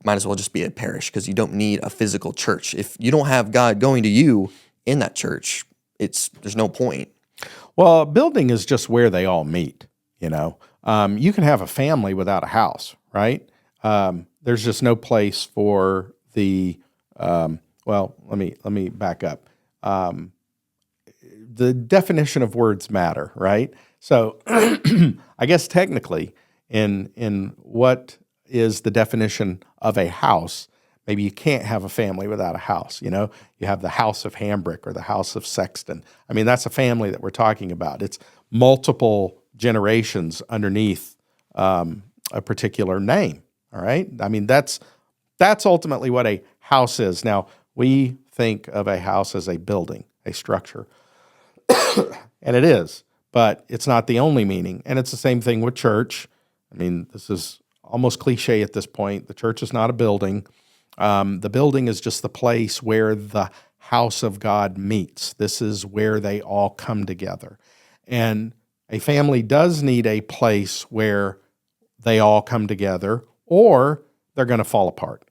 A: might as well just be a parish, because you don't need a physical church. If you don't have God going to you in that church, there's no point.
B: Well, a building is just where they all meet. You can have a family without a house, right? There's just no place for the. Well, let me back up. The definition of words matter, right? So, I guess technically, in what is the definition of a house, maybe you can't have a family without a house. You have the house of Hambrick or the house of Sexton. I mean, that's a family that we're talking about. It's multiple generations underneath a particular name. All right. I mean, that's ultimately what a house is. Now, we think of a house as a building, a structure, and it is, but it's not the only meaning. And it's the same thing with church. I mean, this is almost cliche at this point. The church is not a building. The building is just the place where the house of God meets. This is where they all come together. And a family does need a place where they all come together, or they're going to fall apart.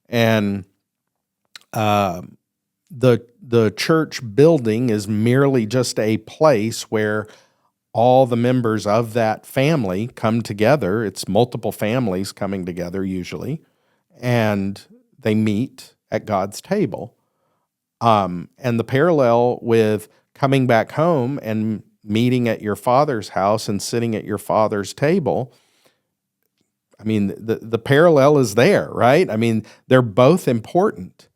B: And the church building is merely just a place where all the members of that family come together. It's multiple families coming together usually, and they meet at God's table. And the parallel with coming back home and meeting at your father's house and sitting at your father's table, I mean, the parallel is there, right? I mean, they're both important.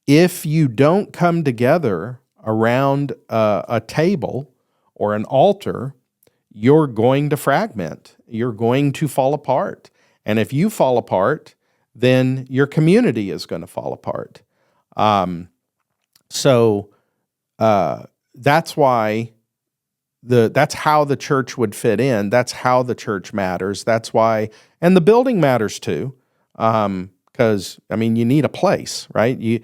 B: If you don't come together around a table or an altar, you're going to fragment. You're going to fall apart. And if you fall apart, then your community is going to fall apart. So that's why that's how the church would fit in. That's how the church matters. That's why, and the building matters too, because you need a place, right?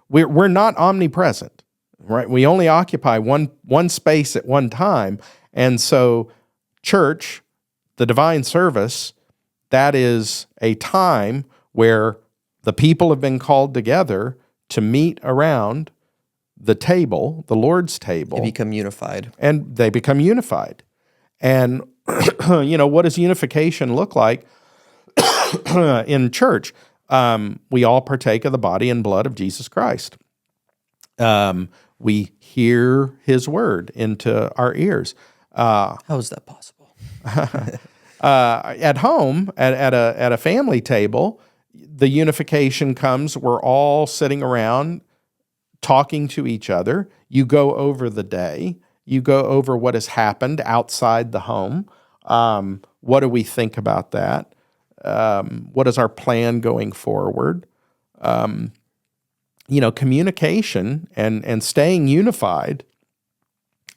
B: We're not omnipresent, right? We only occupy one space at one time, and so church, the divine service, that is a time where the people have been called together to meet around the table, the Lord's table.
A: They become unified.
B: And they become unified. And, what does unification look like in church? We all partake of the body and blood of Jesus Christ. We hear his word into our ears.
A: How is that possible?
B: At home, at a family table, the unification comes. We're all sitting around talking to each other. You go over the day. You go over what has happened outside the home. What do we think about that? What is our plan going forward? Communication and staying unified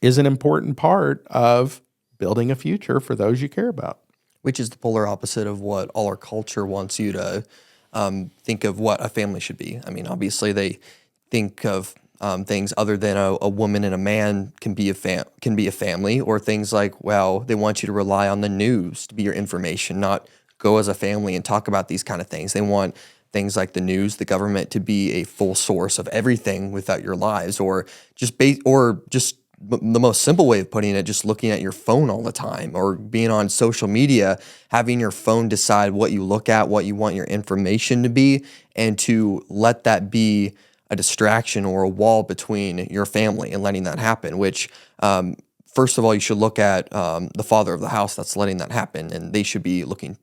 B: is an important part of building a future for those you care about.
A: Which is the polar opposite of what all our culture wants you to think of what a family should be. Obviously they think of things other than a woman and a man can be a family, or things like, they want you to rely on the news to be your information, not go as a family and talk about these kind of things. They want things like the news, the government to be a full source of everything without your lives, or just the most simple way of putting it, just looking at your phone all the time, or being on social media, having your phone decide what you look at, what you want your information to be, and to let that be a distraction or a wall between your family, and letting that happen, which first of all, you should look at the father of the house that's letting that happen, and they should be looking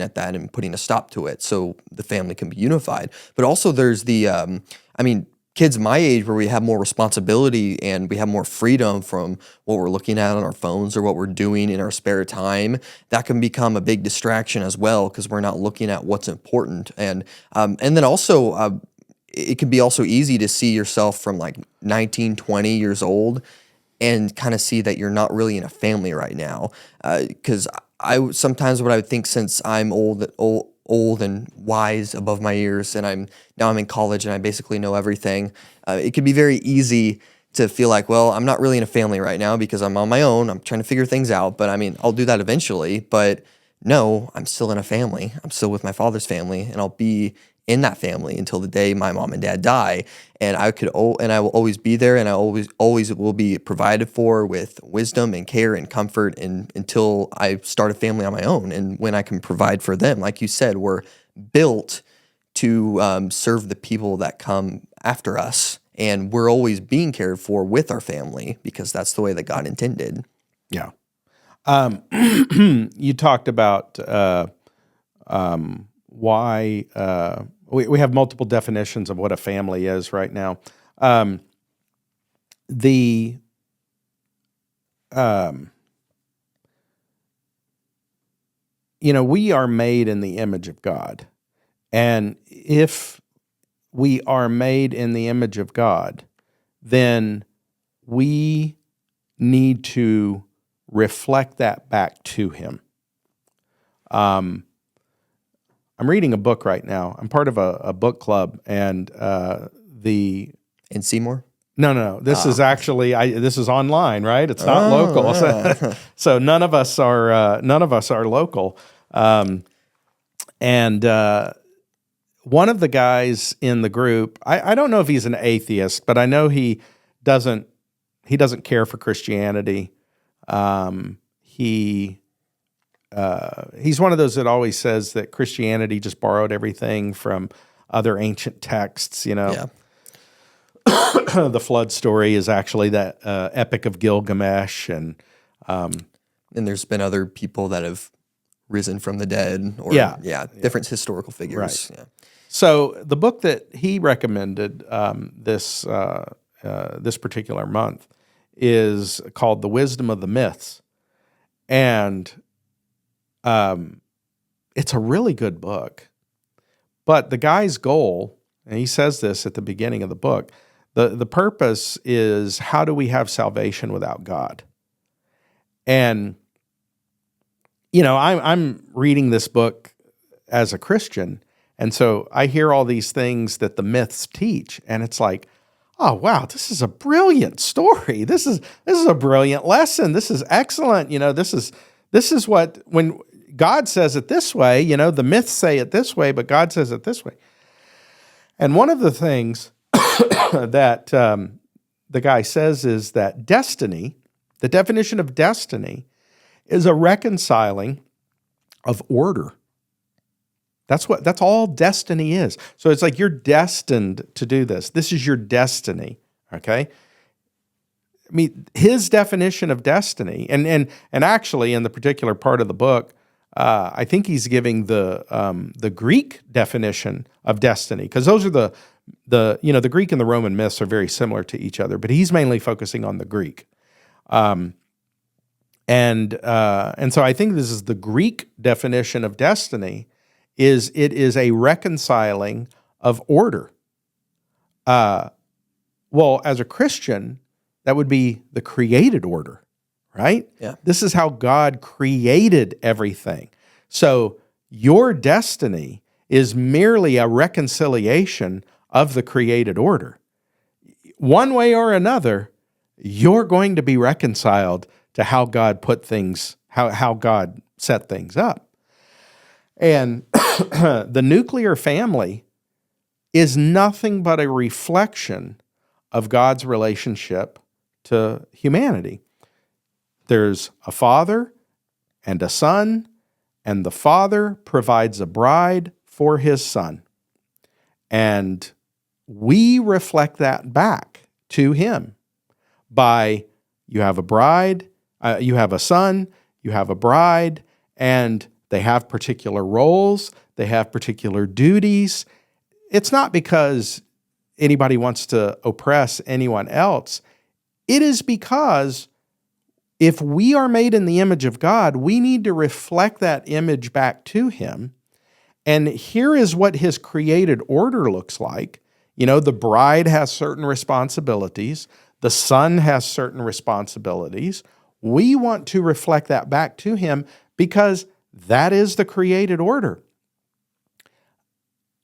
A: at that and putting a stop to it so the family can be unified. But also there's the, kids my age, where we have more responsibility and we have more freedom from what we're looking at on our phones or what we're doing in our spare time, that can become a big distraction as well, because we're not looking at what's important. And then also, it can be also easy to see yourself from like 19, 20 years old and kind of see that you're not really in a family right now. Because sometimes what I would think, since I'm old and wise above my years, and I'm in college and I basically know everything, it could be very easy to feel like, I'm not really in a family right now because I'm on my own. I'm trying to figure things out, but I'll do that eventually. But no, I'm still in a family. I'm still with my father's family, and I'll be in that family until the day my mom and dad die. And I will always be there, and I always will be provided for with wisdom and care and comfort, and until I start a family on my own. And when I can provide for them, like you said, we're built to serve the people that come after us, and we're always being cared for with our family because that's the way that God intended.
B: Yeah. You talked about why we have multiple definitions of what a family is right now. We are made in the image of God. And if we are made in the image of God, then we need to reflect that back to him. I'm reading a book right now. I'm part of a book club, and
A: In Seymour?
B: No. This is actually this is online, right? It's not local,
A: yeah.
B: so none of us are local. And one of the guys in the group, I don't know if he's an atheist, but I know he doesn't care for Christianity. He's one of those that always says that Christianity just borrowed everything from other ancient texts,
A: Yeah.
B: The flood story is actually that Epic of Gilgamesh, and
A: there's been other people that have risen from the dead, or different historical figures.
B: Right.
A: Yeah.
B: So the book that he recommended this particular month is called The Wisdom of the Myths, and it's a really good book. But the guy's goal, and he says this at the beginning of the book, The purpose is, how do we have salvation without God? And, I'm reading this book as a Christian, and so I hear all these things that the myths teach, and it's like, oh wow, this is a brilliant story. This is a brilliant lesson. This is excellent. This is what, when God says it this way, the myths say it this way, but God says it this way. And one of the things that the guy says is that destiny, the definition of destiny, is a reconciling of order. That's all destiny is. So it's like, you're destined to do this. This is your destiny. Okay. I mean, his definition of destiny, and actually in the particular part of the book, I think he's giving the Greek definition of destiny, because those are the Greek and the Roman myths are very similar to each other, but he's mainly focusing on the Greek. And so I think this is the Greek definition of destiny. It is a reconciling of order. Well, as a Christian, that would be the created order, right?
A: Yeah.
B: This is how God created everything. So your destiny is merely a reconciliation of the created order. One way or another, you're going to be reconciled to how God put things, how God set things up. And the nuclear family is nothing but a reflection of God's relationship to humanity. There's a father and a son, and the father provides a bride for his son. And we reflect that back to him by, you have a bride, you have a son, you have a bride, and they have particular roles, they have particular duties. It's not because anybody wants to oppress anyone else. It is because if we are made in the image of God, we need to reflect that image back to him. And here is what his created order looks like. The bride has certain responsibilities. The son has certain responsibilities. We want to reflect that back to him because that is the created order.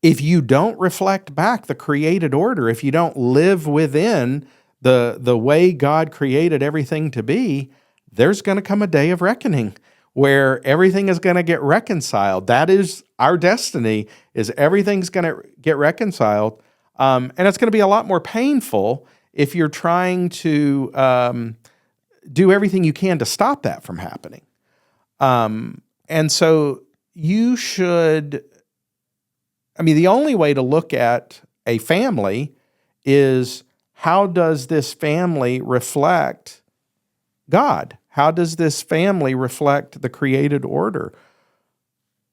B: If you don't reflect back the created order, if you don't live within the way God created everything to be, there's going to come a day of reckoning where everything is going to get reconciled. That is our destiny, is everything's going to get reconciled. And it's going to be a lot more painful if you're trying to do everything you can to stop that from happening. And so you should, the only way to look at a family is, how does this family reflect God? How does this family reflect the created order?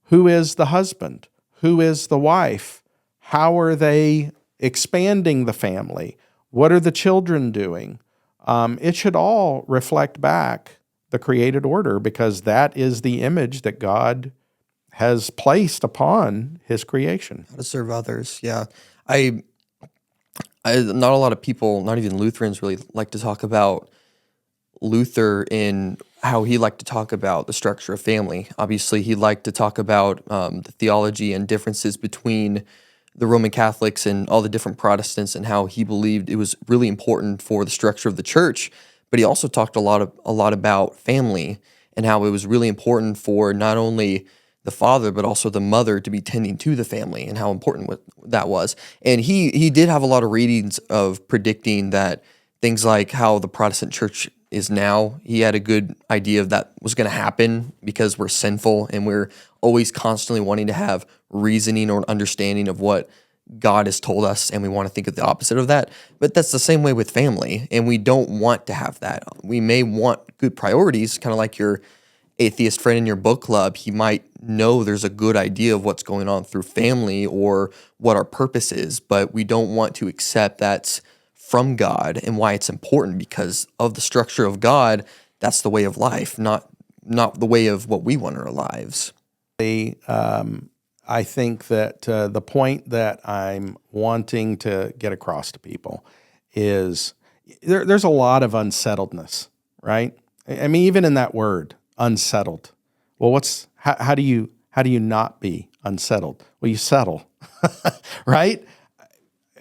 B: Who is the husband? Who is the wife? How are they expanding the family? What are the children doing? It should all reflect back the created order, because that is the image that God has placed upon his creation.
A: How to serve others. Yeah. I not a lot of people, not even Lutherans, really like to talk about Luther in how he liked to talk about the structure of family. Obviously, he liked to talk about the theology and differences between the Roman Catholics and all the different Protestants, and how he believed it was really important for the structure of the church. But he also talked a lot about family, and how it was really important for not only the father, but also the mother to be tending to the family, and how important that was. And he did have a lot of readings of predicting that things like how the Protestant church is now, he had a good idea of that was going to happen because we're sinful and we're always constantly wanting to have reasoning or understanding of what God has told us, and we want to think of the opposite of that. But that's the same way with family, and we don't want to have that. We may want good priorities, kind of like your atheist friend in your book club. He might know there's a good idea of what's going on through family or what our purpose is, but we don't want to accept that's from God and why it's important, because of the structure of God. That's the way of life, not the way of what we want in our lives.
B: I think that the point that I'm wanting to get across to people is there's a lot of unsettledness, right? I mean, even in that word, unsettled. Well, how do you not be unsettled? Well, you settle, right?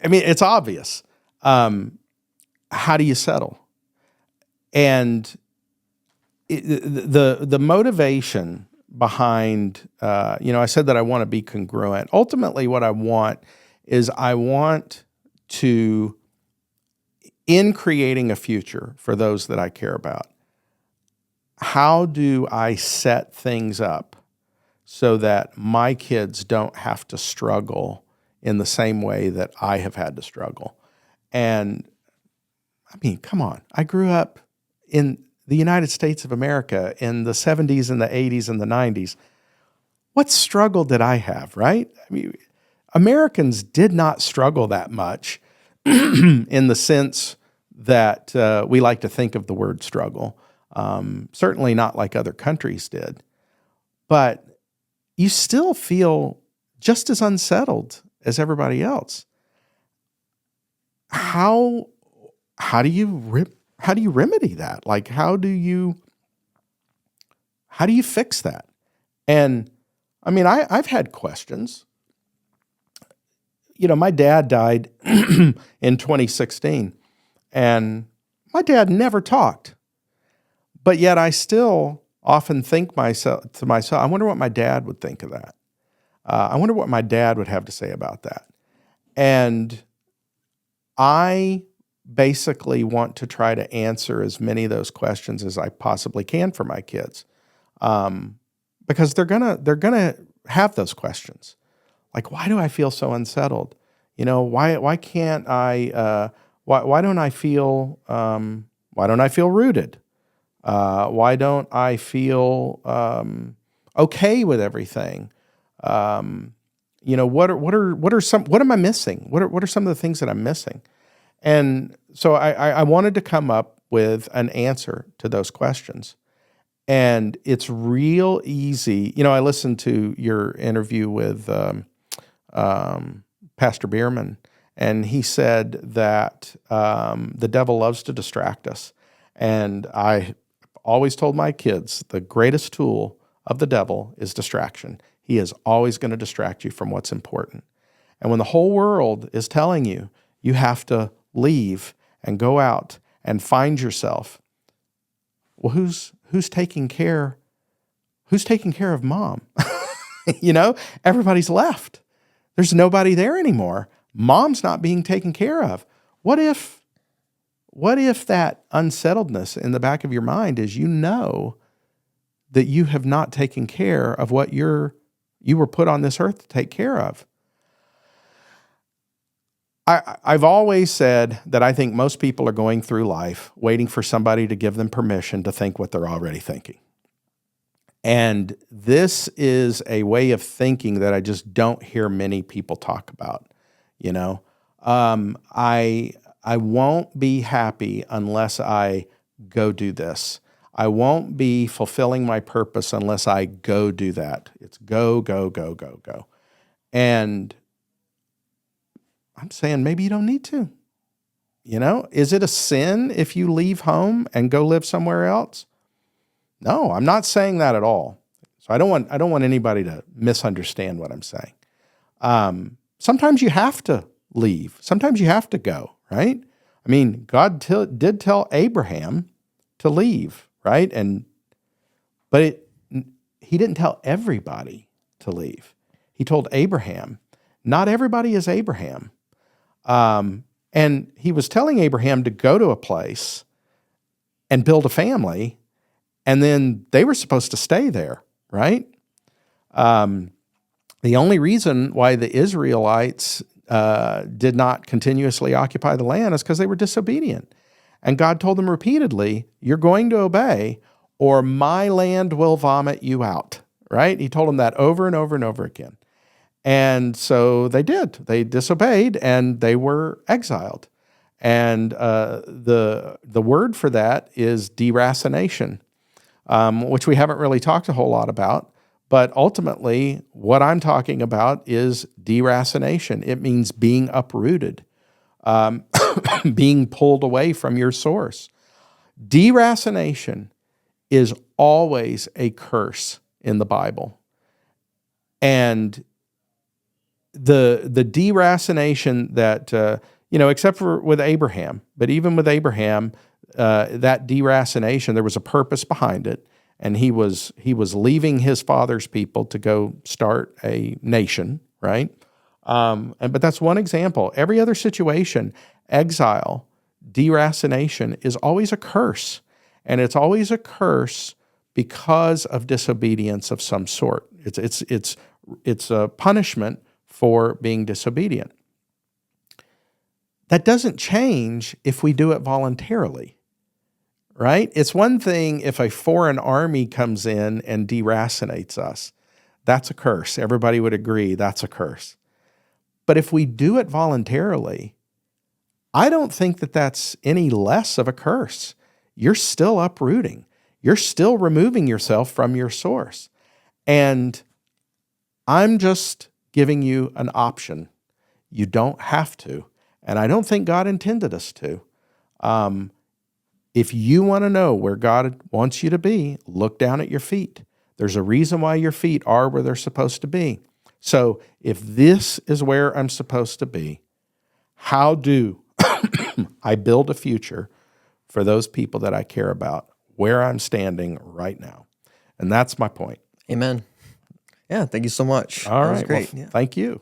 B: I mean, it's obvious. How do you settle? And the motivation behind, I said that I want to be congruent. Ultimately, what I want is to, in creating a future for those that I care about, how do I set things up so that my kids don't have to struggle in the same way that I have had to struggle? And I mean, come on. I grew up in the United States of America in the 70s and the 80s and the 90s. What struggle did I have, right? I mean, Americans did not struggle that much in the sense that we like to think of the word struggle. Certainly not like other countries did. But you still feel just as unsettled as everybody else. How do you remedy that? Like, how do you fix that? And I mean, I've had questions. My dad died in 2016, and my dad never talked. But yet I still often think to myself, I wonder what my dad would think of that. I wonder what my dad would have to say about that. And I basically want to try to answer as many of those questions as I possibly can for my kids, because they're gonna have those questions, like, why do I feel so unsettled? Why can't I? Why don't I feel rooted? Why don't I feel okay with everything? What am I missing? What are some of the things that I'm missing? And so I wanted to come up with an answer to those questions. And it's real easy. I listened to your interview with Pastor Bierman, and he said that the devil loves to distract us. And I always told my kids the greatest tool of the devil is distraction. He is always going to distract you from what's important. And when the whole world is telling you, you have to leave and go out and find yourself, well, who's taking care of mom? Everybody's left. There's nobody there anymore. Mom's not being taken care of. What if that unsettledness in the back of your mind is that you have not taken care of what you were put on this earth to take care of? I've always said that I think most people are going through life waiting for somebody to give them permission to think what they're already thinking. And this is a way of thinking that I just don't hear many people talk about. I won't be happy unless I go do this. I won't be fulfilling my purpose unless I go do that. It's go, go, go, go, go. And I'm saying maybe you don't need to. Is it a sin if you leave home and go live somewhere else? No, I'm not saying that at all. So I don't want anybody to misunderstand what I'm saying. Sometimes you have to leave. Sometimes you have to go, right? I mean, God did tell Abraham to leave, right? But he didn't tell everybody to leave. He told Abraham. Not everybody is Abraham. And he was telling Abraham to go to a place and build a family, and then they were supposed to stay there, right? The only reason why the Israelites did not continuously occupy the land is because they were disobedient. And God told them repeatedly, you're going to obey, or my land will vomit you out, right? He told them that over and over and over again. And so they did. They disobeyed, and they were exiled. And the word for that is deracination, which we haven't really talked a whole lot about. But ultimately, what I'm talking about is deracination. It means being uprooted. being pulled away from your source. Deracination is always a curse in the Bible. And the deracination that, except for with Abraham, but even with Abraham, that deracination, there was a purpose behind it. And he was leaving his father's people to go start a nation, right? But that's one example. Every other situation, exile, deracination is always a curse. And it's always a curse because of disobedience of some sort. It's a punishment for being disobedient. That doesn't change if we do it voluntarily, right? It's one thing if a foreign army comes in and deracinates us. That's a curse. Everybody would agree that's a curse. But if we do it voluntarily, I don't think that that's any less of a curse. You're still uprooting. You're still removing yourself from your source. And I'm just giving you an option. You don't have to. And I don't think God intended us to. If you want to know where God wants you to be, look down at your feet. There's a reason why your feet are where they're supposed to be. So if this is where I'm supposed to be, how do I build a future for those people that I care about, where I'm standing right now? And that's my point.
A: Amen. Yeah, thank you so much.
B: All
A: That was
B: right.
A: great.
B: Well, thank you.